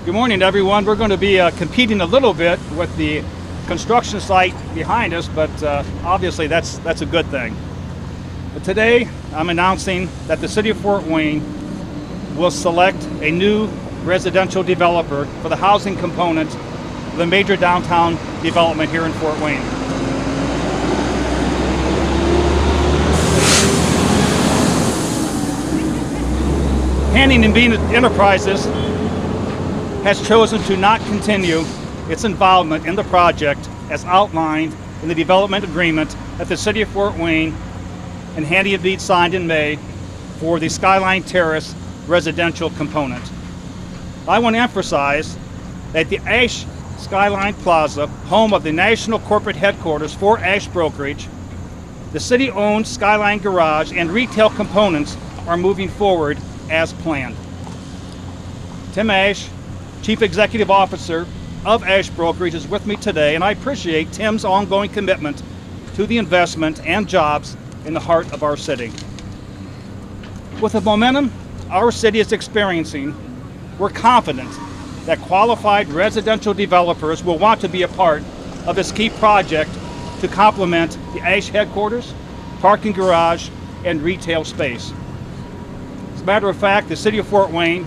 Good morning, everyone. We're going to be competing a little bit with the construction site behind us, but obviously that's a good thing. But today, I'm announcing that the City of Fort Wayne will select a new residential developer for the housing component of the major downtown development here in Fort Wayne. Haffner Bean Enterprises has chosen to not continue its involvement in the project as outlined in the development agreement that the City of Fort Wayne and Haffner Bean signed in May for the Skyline Terrace residential component. I want to emphasize that the Ash Skyline Plaza, home of the national corporate headquarters for Ash Brokerage, the city-owned Skyline Garage and retail components are moving forward as planned. Tim Ash, Chief Executive Officer of Ash Brokerage, is with me today, and I appreciate Tim's ongoing commitment to the investment and jobs in the heart of our city. With the momentum our city is experiencing, we're confident that qualified residential developers will want to be a part of this key project to complement the Ash headquarters, parking garage, and retail space. As a matter of fact, the City of Fort Wayne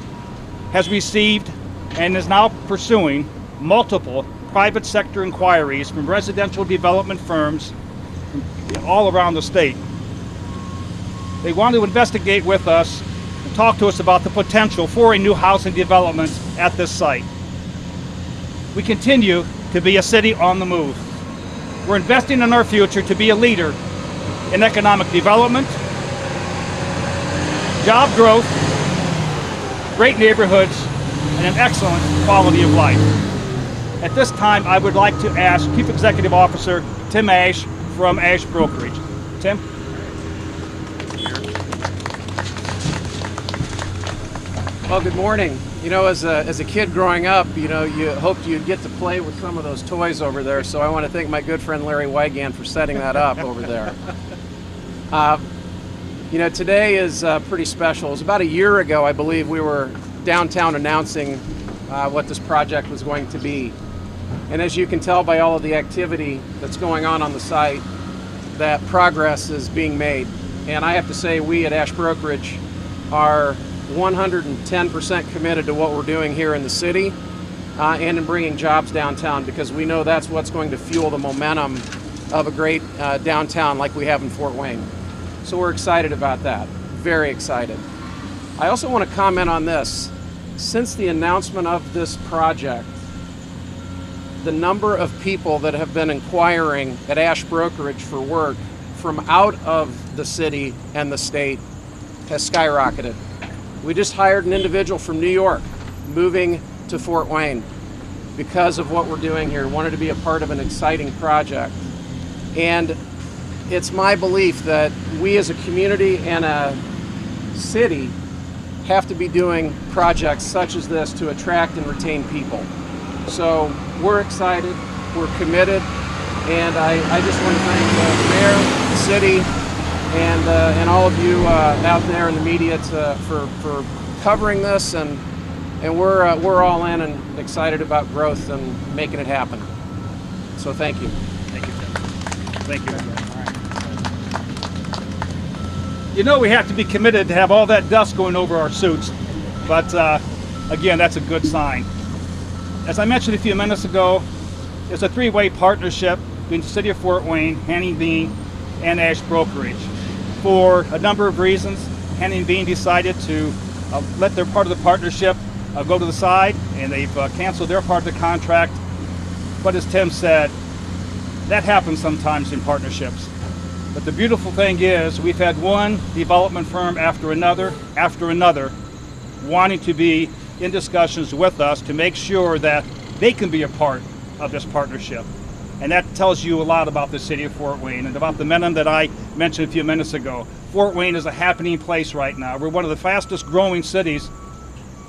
has received and is now pursuing multiple private sector inquiries from residential development firms all around the state. They want to investigate with us and talk to us about the potential for a new housing development at this site. We continue to be a city on the move. We're investing in our future to be a leader in economic development, job growth, great neighborhoods, and an excellent quality of life. At this time, I would like to ask Chief Executive Officer Tim Ash from Ash Brokerage. Tim? Well, good morning. You know, as a kid growing up, you know, you hoped you'd get to play with some of those toys over there, so I want to thank my good friend Larry Wygand for setting that up over there. You know, today is pretty special. It was about a year ago, I believe, we were downtown announcing what this project was going to be. And as you can tell by all of the activity that's going on the site, that progress is being made. And I have to say, we at Ash Brokerage are 110% committed to what we're doing here in the city and in bringing jobs downtown, because we know that's what's going to fuel the momentum of a great downtown like we have in Fort Wayne. So we're excited about that, very excited. I also want to comment on this. Since the announcement of this project, the number of people that have been inquiring at Ash Brokerage for work from out of the city and the state has skyrocketed. We just hired an individual from New York moving to Fort Wayne because of what we're doing here, wanted to be a part of an exciting project. And it's my belief that we as a community and a city have to be doing projects such as this to attract and retain people. So we're excited, we're committed, and I just want to thank the mayor, the city, and all of you out there in the media for covering this, and we're all in and excited about growth and making it happen. So thank you. Thank you, Tim. Thank you. You know, we have to be committed to have all that dust going over our suits, but again, that's a good sign. As I mentioned a few minutes ago, it's a three-way partnership between the City of Fort Wayne, Haffner Bean, and Ash Brokerage. For a number of reasons, Haffner Bean decided to let their part of the partnership go to the side, and they've canceled their part of the contract. But as Tim said, that happens sometimes in partnerships. But the beautiful thing is we've had one development firm after another wanting to be in discussions with us to make sure that they can be a part of this partnership. And that tells you a lot about the City of Fort Wayne and about the momentum that I mentioned a few minutes ago. Fort Wayne is a happening place right now. We're one of the fastest growing cities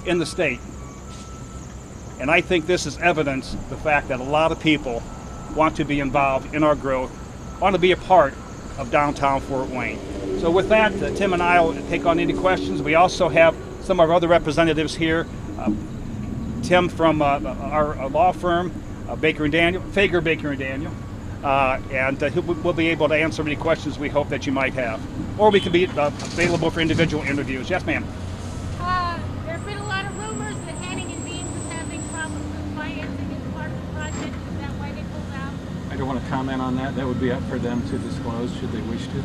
in the state. And I think this is evidence of the fact that a lot of people want to be involved in our growth, want to be a part of downtown Fort Wayne. So with that, Tim and I will take on any questions. We also have some of our other representatives here. Tim from our law firm, Baker and Daniel, Fager, Baker and Daniel, and we'll be able to answer any questions we hope that you might have. Or we can be available for individual interviews. Yes, ma'am. There have been a lot of rumors that Hanning and Bean was having problems with financing as part of the project. Is that why they pulled out? I don't want to comment on that. That would be up for them to disclose should they wish to.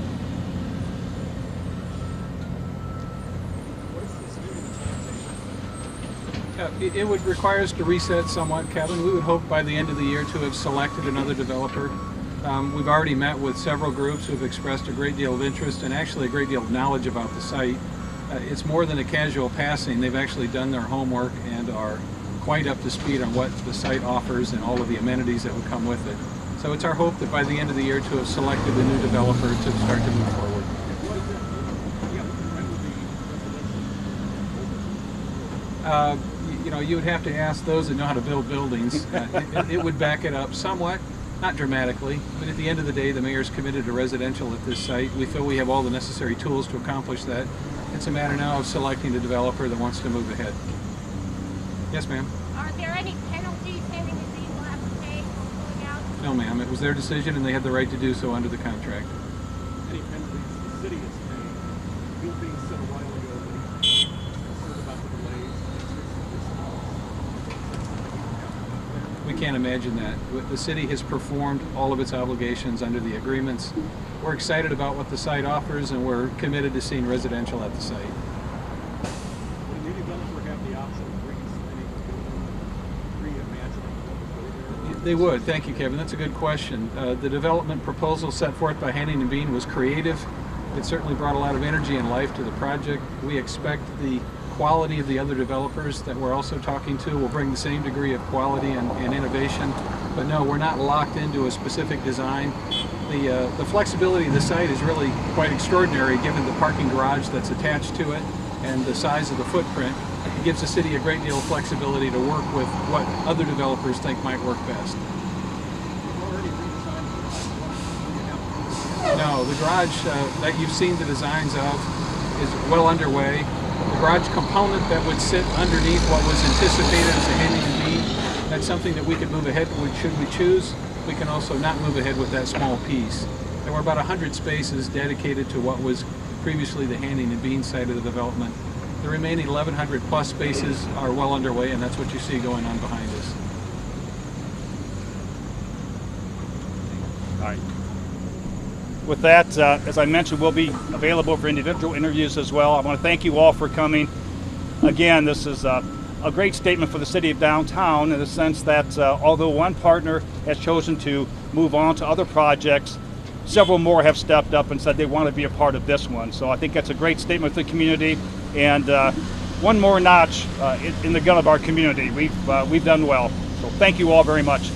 It would require us to reset somewhat, Kevin. We would hope by the end of the year to have selected another developer. We've already met with several groups who have expressed a great deal of interest and actually a great deal of knowledge about the site. It's more than a casual passing. They've actually done their homework and are quite up to speed on what the site offers and all of the amenities that would come with it. So it's our hope that by the end of the year to have selected a new developer to start to move forward. You know, you would have to ask those that know how to build buildings. It would back it up somewhat, not dramatically, but at the end of the day, the mayor's committed to residential at this site. We feel we have all the necessary tools to accomplish that. It's a matter now of selecting a developer that wants to move ahead. Yes, ma'am. Are there any penalties Hanning and Bean will have to pay for pulling out? No, ma'am. It was their decision, and they had the right to do so under the contract. Any penalties the city is paying? Bill Bean said a while ago that he's concerned about the delays. We can't imagine that. The city has performed all of its obligations under the agreements. We're excited about what the site offers, and we're committed to seeing residential at the site. Would a new developer have the option of reimagining what would go there? They would. Thank you, Kevin. That's a good question. The development proposal set forth by Hanning and Bean was creative. It certainly brought a lot of energy and life to the project. We expect the quality of the other developers that we're also talking to will bring the same degree of quality and innovation. But no, we're not locked into a specific design. The flexibility of the site is really quite extraordinary given the parking garage that's attached to it and the size of the footprint. It gives the city a great deal of flexibility to work with what other developers think might work best. No, the garage that you've seen the designs of is well underway. The garage component that would sit underneath what was anticipated as a Hanning and Bean, that's something that we could move ahead with should we choose. We can also not move ahead with that small piece. There were about 100 spaces dedicated to what was previously the Hanning and Bean side of the development. The remaining 1,100 plus spaces are well underway, and that's what you see going on behind us. All right. With that, as I mentioned, we'll be available for individual interviews as well. I want to thank you all for coming. Again, this is a great statement for the city of downtown in the sense that although one partner has chosen to move on to other projects, several more have stepped up and said they want to be a part of this one. So I think that's a great statement for the community, and one more notch in the gun of our community. We've done well. So thank you all very much.